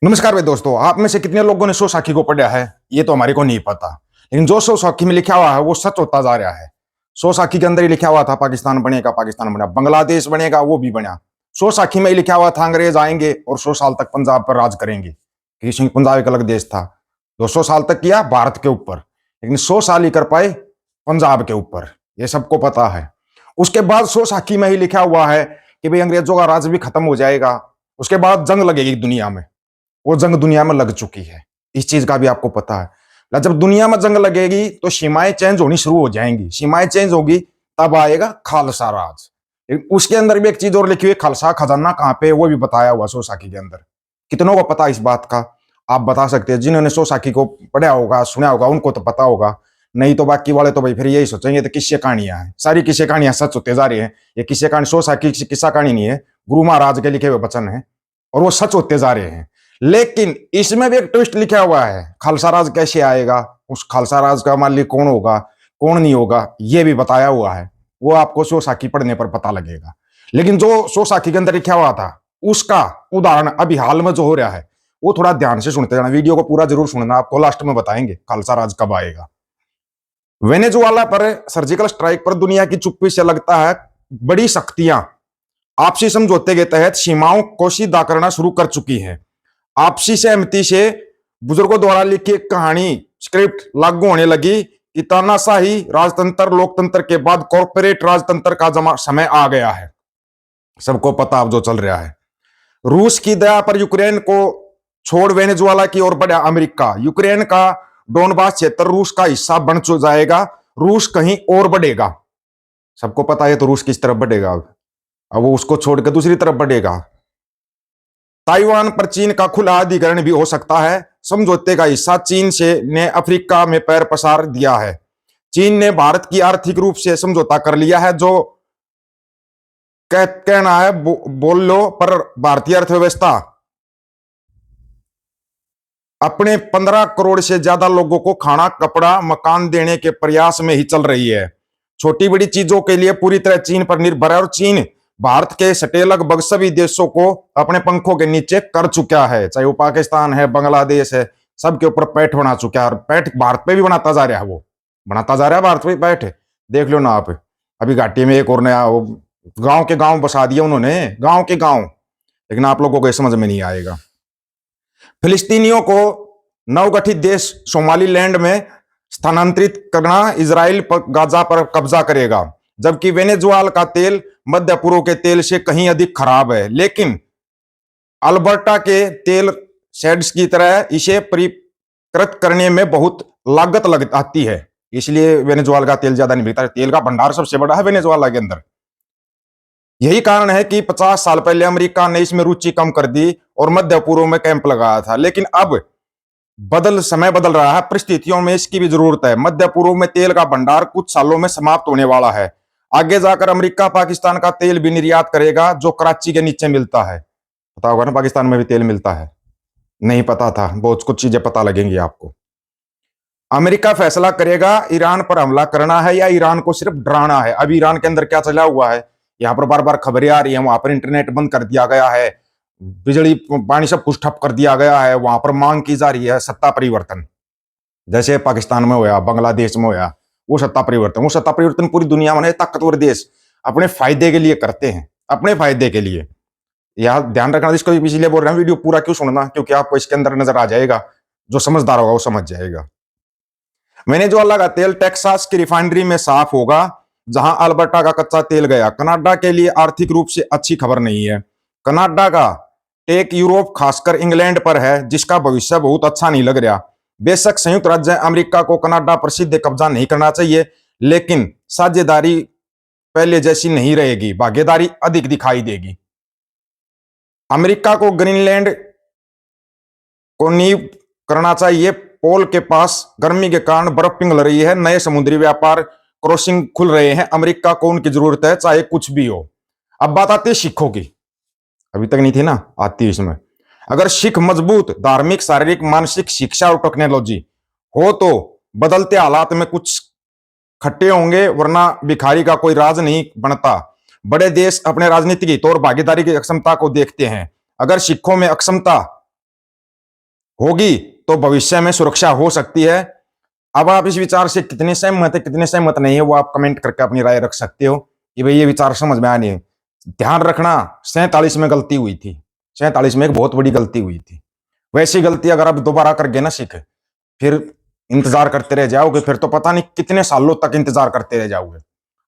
नमस्कार भाई दोस्तों, आप में से कितने लोगों ने सोसाकी को पढ़ा है ये तो हमारे को नहीं पता। लेकिन जो सोसाकी में लिखा हुआ है वो सच होता जा रहा है। सोसाकी के अंदर ही लिखा हुआ था पाकिस्तान बनेगा, पाकिस्तान बना, बांग्लादेश बनेगा, वो भी बना। सोसाकी में ही लिखा हुआ था अंग्रेज आएंगे और 100 साल तक पंजाब पर राज करेंगे। क्योंकि पंजाब एक अलग देश था। 200 साल तक किया भारत के ऊपर, लेकिन 100 साल ही कर पाए पंजाब के ऊपर। ये सबको पता है। उसके बाद सोसाकी में ही लिखा हुआ है कि भाई अंग्रेजों का राज भी खत्म हो जाएगा। उसके बाद जंग लगेगी दुनिया में। वो जंग दुनिया में लग चुकी है। इस चीज का भी आपको पता है। जब दुनिया में जंग लगेगी तो सीमाएं चेंज होनी शुरू हो जाएंगी। सीमाएं चेंज होगी तब आएगा खालसा राज। उसके अंदर भी एक चीज और लिखी हुई, खालसा खजाना कहां पे, वो भी बताया हुआ सोसाकी के अंदर। कितनों को पता इस बात का? आप बता सकते हैं। जिन्होंने सोसाकी को पढ़ा होगा, सुना होगा, उनको तो पता होगा। नहीं तो बाकी वाले तो भाई फिर यही सोचेंगे तो किस्से कहानियां हैं। सारी किस्से कहानियां सच होते जा रही हैं। ये किस्से कहानी सोसाकी की किस्सा कहानी नहीं है, गुरु महाराज के लिखे हुए वचन है और वो सच होते जा रहे हैं। लेकिन इसमें भी एक ट्विस्ट लिखा हुआ है। खालसा राज कैसे आएगा, उस खालसा राज का मालिक कौन होगा, कौन नहीं होगा, ये भी बताया हुआ है। वो आपको सोसाकी पढ़ने पर पता लगेगा। लेकिन जो सोसाकी के अंदर लिखा हुआ था उसका उदाहरण अभी हाल में जो हो रहा है वो थोड़ा ध्यान से सुनते जाना। वीडियो को पूरा जरूर सुनना, आपको लास्ट में बताएंगे खालसा राज कब आएगा। वेनेजुएला पर सर्जिकल स्ट्राइक पर दुनिया की चुप्पी से लगता है बड़ी शक्तियां आपसी समझौते के तहत सीमाओं को सीधा करना शुरू कर चुकी हैं। आपसी सहमति से बुजुर्गों द्वारा लिखी कहानी स्क्रिप्ट लागू होने लगी कि तानाशाही राजतंत्र लोकतंत्र के बाद कॉर्पोरेट राजतंत्र का समय आ गया है। सबको पता अब जो चल रहा है। रूस की दया पर यूक्रेन को छोड़ वेनेजुएला की ओर बढ़ा अमेरिका। यूक्रेन का डोनबास क्षेत्र रूस का हिस्सा बन जाएगा। रूस कहीं और बढ़ेगा। सबको पता है तो रूस किस तरफ बढ़ेगा। अब वो उसको छोड़ के दूसरी तरफ बढ़ेगा। ताइवान पर चीन का खुला अधिग्रहण भी हो सकता है। समझौते का हिस्सा चीन से ने अफ्रीका में पैर पसार दिया है। चीन ने भारत की आर्थिक रूप से समझौता कर लिया है। जो कहना है बोल लो, पर भारतीय अर्थव्यवस्था अपने 15 करोड़ से ज्यादा लोगों को खाना, कपड़ा, मकान देने के प्रयास में ही चल रही है। छोटी बड़ी चीजों के लिए पूरी तरह चीन पर निर्भर है और चीन भारत के सटे लगभग सभी देशों को अपने पंखों के नीचे कर चुका है। चाहे वो पाकिस्तान है, बांग्लादेश है, सबके ऊपर पैठ बना चुका है। और पैठ भारत पे भी बनाता जा रहा है। वो बनाता जा रहा है भारत पे पैठ। देख लो ना आप। अभी घाटी में एक और नया गांव के गांव बसा दिया उन्होंने, गांव के गांव। लेकिन आप लोगों को समझ में नहीं आएगा। फिलिस्तीनियों को नवगठित देश सोमालीलैंड में स्थानांतरित करना। इजराइल पर गाजा पर कब्जा करेगा। जबकि वेनेजुएला का तेल मध्य पूर्व के तेल से कहीं अधिक खराब है। लेकिन अल्बर्टा के तेल शेड्स की तरह इसे परिष्कृत करने में बहुत लागत लग आती है। इसलिए वेनेजुएला का तेल ज्यादा नहीं बिकता। तेल का भंडार सबसे बड़ा है वेनेजुएला के अंदर। यही कारण है कि 50 साल पहले अमेरिका ने इसमें रुचि कम कर दी और मध्य पूर्व में कैंप लगाया था। लेकिन अब समय बदल रहा है। परिस्थितियों में इसकी भी जरूरत है। मध्य पूर्व में तेल का भंडार कुछ सालों में समाप्त होने वाला है। आगे जाकर अमेरिका पाकिस्तान का तेल भी निर्यात करेगा, जो कराची के नीचे मिलता है। पता होगा ना पाकिस्तान में भी तेल मिलता है। नहीं पता था, बहुत कुछ चीजें पता लगेंगी आपको। अमेरिका फैसला करेगा ईरान पर हमला करना है या ईरान को सिर्फ डराना है। अभी ईरान के अंदर क्या चला हुआ है, यहाँ पर बार बार खबरें आ रही है। वहां पर इंटरनेट बंद कर दिया गया है, बिजली पानी सब कुछ ठप कर दिया गया है। वहां पर मांग की जा रही है सत्ता परिवर्तन। जैसे पाकिस्तान में होया, बांग्लादेश में होया, वो सत्ता परिवर्तन। वो सत्ता परिवर्तन पूरी दुनिया में ताकतवर देश अपने फायदे के लिए करते हैं, अपने फायदे के लिए। यह ध्यान रखना। इसको इसलिए बोल रहे हैं वीडियो पूरा क्यों सुनना, क्योंकि आपको इसके अंदर नजर आ जाएगा। जो समझदार होगा वो समझ जाएगा। वेनेजुएला का तेल टेक्सास की रिफाइनरी में साफ होगा, जहां अल्बर्टा का कच्चा तेल गया। कनाडा के लिए आर्थिक रूप से अच्छी खबर नहीं है। कनाडा का टेक यूरोप खासकर इंग्लैंड पर है, जिसका भविष्य बहुत अच्छा नहीं लग रहा। बेशक संयुक्त राज्य अमेरिका को कनाडा पर सीधे कब्जा नहीं करना चाहिए, लेकिन साझेदारी पहले जैसी नहीं रहेगी, भागीदारी अधिक दिखाई देगी। अमेरिका को ग्रीनलैंड को नींव करना चाहिए। पोल के पास गर्मी के कारण बर्फ पिघल रही है। नए समुद्री व्यापार क्रॉसिंग खुल रहे हैं। अमेरिका को उनकी जरूरत है, चाहे कुछ भी हो। अब बात आती है सिखों की। अभी तक नहीं थी ना, आती है इसमें। अगर सिख मजबूत धार्मिक, शारीरिक, मानसिक, शिक्षा और टेक्नोलॉजी हो तो बदलते हालात में कुछ खट्टे होंगे, वरना भिखारी का कोई राज नहीं बनता। बड़े देश अपने राजनीतिक हित और भागीदारी की अक्षमता को देखते हैं। अगर सिखों में अक्षमता होगी तो भविष्य में सुरक्षा हो सकती है। अब आप इस विचार से कितने सहमत है कितने सहमत नहीं है वो आप कमेंट करके अपनी राय रख सकते हो कि भाई ये विचार समझ में आने। ध्यान रखना, 47 में गलती हुई थी, 47 में एक बहुत बड़ी गलती हुई थी। वैसी गलती अगर आप दोबारा कर गए ना सीख, फिर इंतजार करते रह जाओगे, फिर तो पता नहीं कितने सालों तक इंतजार करते रह जाओगे।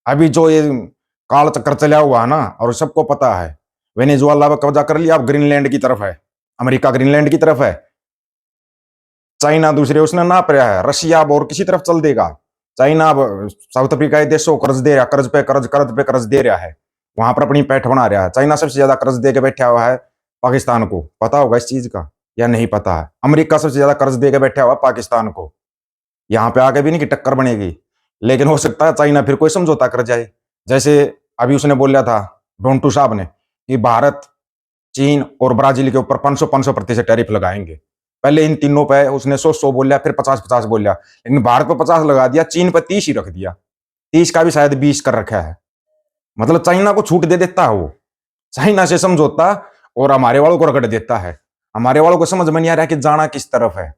अभी जो ये काल चक्कर चला हुआ है ना, और सबको पता है, वेनेजुएला पर कब्जा कर लिया, अब ग्रीनलैंड की तरफ है, अमेरिका ग्रीनलैंड की तरफ है, चाइना दूसरे उसने नाप रहा है, रशिया अब और किसी तरफ चल देगा। चाइना अब साउथ अफ्रीका के देशों को कर्ज दे रहा, कर्ज पे कर्ज, कर्ज पे कर्ज दे रहा है, वहां पर अपनी पैठ बना रहा है। चाइना सबसे ज्यादा कर्ज दे के बैठा हुआ है पाकिस्तान को, पता होगा इस चीज का या नहीं पता है। अमेरिका सबसे ज्यादा कर्ज दे के बैठा हुआ पाकिस्तान को, यहाँ पे आके भी नहीं कि टक्कर बनेगी, लेकिन हो सकता है चाइना फिर कोई समझौता कर जाए। जैसे अभी उसने बोला था डोंटू साहब ने कि भारत, चीन और ब्राजील के ऊपर 500% टैरिफ लगाएंगे। पहले इन तीनों पे उसने 100 बोला, फिर 50 बोला, लेकिन भारत पे 50 लगा दिया, चीन पे 30 ही रख दिया, 30 का भी शायद 20 कर रखा है। मतलब चाइना को छूट दे देता है वो, चाइना से समझौता, और हमारे वालों को रगड़ देता है। हमारे वालों को समझ में नहीं आ रहा कि जाना किस तरफ है।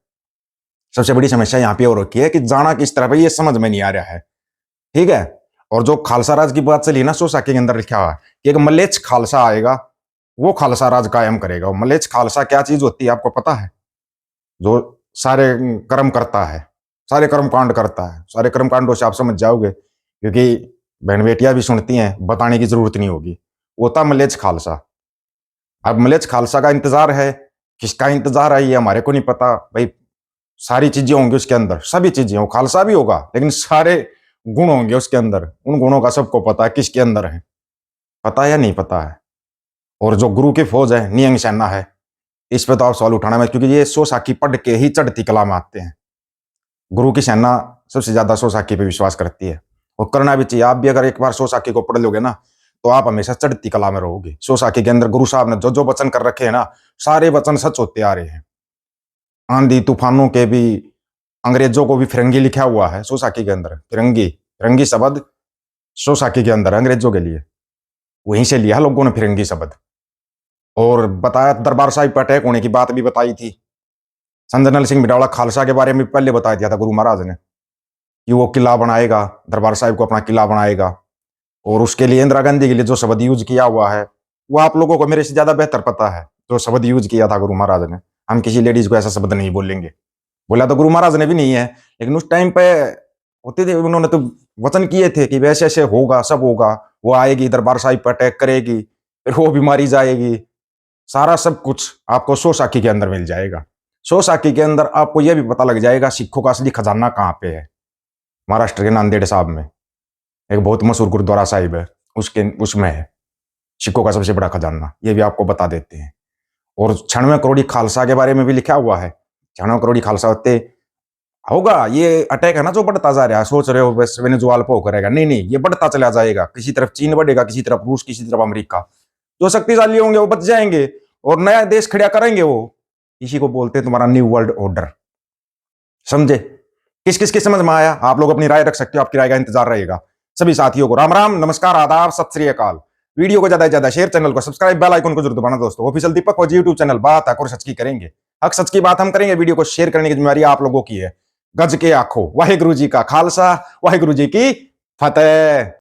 सबसे बड़ी समस्या यहाँ पे हो रखी है कि जाना किस तरफ है ये समझ में नहीं आ रहा है। ठीक है। और जो खालसा राज की बात चली ना, सोसाइटी के अंदर लिखा हुआ है कि एक मलेच्छ खालसा आएगा, वो खालसा राज कायम करेगा। मलेच्छ खालसा क्या चीज होती है आपको पता है? जो सारे कर्म करता है, सारे कर्म कांड करता है, सारे कर्म कांडों से आप समझ जाओगे, क्योंकि बहन बेटियां भी सुनती हैं, बताने की जरूरत नहीं होगी। वो था मलेच्छ खालसा। अब मलेच्छ खालसा का इंतजार है, किसका इंतजार है ये हमारे को नहीं पता भाई। सारी चीजें होंगी उसके अंदर, सभी चीजें, वो खालसा भी होगा लेकिन सारे गुण होंगे उसके अंदर, उन गुणों का सबको पता है किसके अंदर है, पता है या नहीं पता है। और जो गुरु की फौज है, नियंग सेना है, इस पे तो आप सवाल उठाना मत, क्योंकि ये सो साखी पढ़ के ही चढ़ती कला में आते हैं। गुरु की सेना सबसे ज्यादा सो साखी पे विश्वास करती है, और करना भी चाहिए। आप भी अगर एक बार सो साखी को पढ़ लोगे ना, तो आप हमेशा चढ़ती कला में रहोगे। सो साखी के अंदर गुरु साहब ने जो जो वचन कर रखे हैं ना, सारे वचन सच होते आ रहे हैं। आंधी तूफानों के भी, अंग्रेजों को भी फिरंगी लिखा हुआ है सोसाकी के अंदर। फिरंगी, फिरंगी शब्द सोसाकी के अंदर अंग्रेजों के लिए, वहीं से लिया लोगों ने फिरंगी शब्द। और बताया, दरबार साहिब पर अटैक होने की बात भी बताई थी। संजनल सिंह भिडावड़ा खालसा के बारे में पहले बता दिया था गुरु महाराज ने कि वो किला बनाएगा, दरबार साहिब को अपना किला बनाएगा। और उसके लिए इंदिरा गांधी के लिए जो शब्द यूज किया हुआ है, वो आप लोगों को मेरे से ज्यादा बेहतर पता है। जो शब्द यूज किया था गुरु महाराज ने, हम किसी लेडीज को ऐसा शब्द नहीं बोलेंगे, बोला तो गुरु महाराज ने भी नहीं है, लेकिन उस टाइम पे होते थे, उन्होंने तो वचन किए थे कि वैसे ऐसे होगा, सब होगा। वो आएगी, दरबार साहिब पर अटैक करेगी, फिर वो भी मारी जाएगी। सारा सब कुछ आपको सो साखी के अंदर मिल जाएगा। सो साखी के अंदर आपको यह भी पता लग जाएगा सिखों का असली खजाना कहाँ पे है। महाराष्ट्र के नांदेड़ साहब में एक बहुत मशहूर गुरुद्वारा साहिब है, उसके उसमें है सिखों का सबसे बड़ा खजाना, ये भी आपको बता देते हैं। और 96 करोड़ी खालसा के बारे में भी लिखा हुआ है। 96 करोड़ी खालसा होते होगा। ये अटैक है ना जो बढ़ता जा रहा है, सोच रहे हो बस वेनेजुएला पे करेगा, नहीं नहीं, ये बढ़ता चला जाएगा। किसी तरफ चीन बढ़ेगा, किसी तरफ रूस, किसी तरफ अमेरिका। जो शक्तिशाली होंगे वो बच जाएंगे और नया देश खड़ा करेंगे वो। इसी को बोलते हैं तुम्हारा न्यू वर्ल्ड ऑर्डर। समझे? किस किस की समझ में आया? आप लोग अपनी राय रख सकते हो, आपकी राय का इंतजार रहेगा। सभी साथियों को राम राम, नमस्कार, आदाब, सत श्री अकाल। वीडियो को ज्यादा से ज्यादा शेयर, चैनल को सब्सक्राइब, बेल आइकन को जरूर दबाना दोस्तों। ऑफिशियल दीपक फौजी यूट्यूब चैनल, बात हक और सच की करेंगे, हक सच की बात हम करेंगे। वीडियो को शेयर करने की जिम्मेवारी आप लोगों की है। गज के आंखों, वाहिगुरु जी का खालसा, वाहिगुरु जी की फतेह।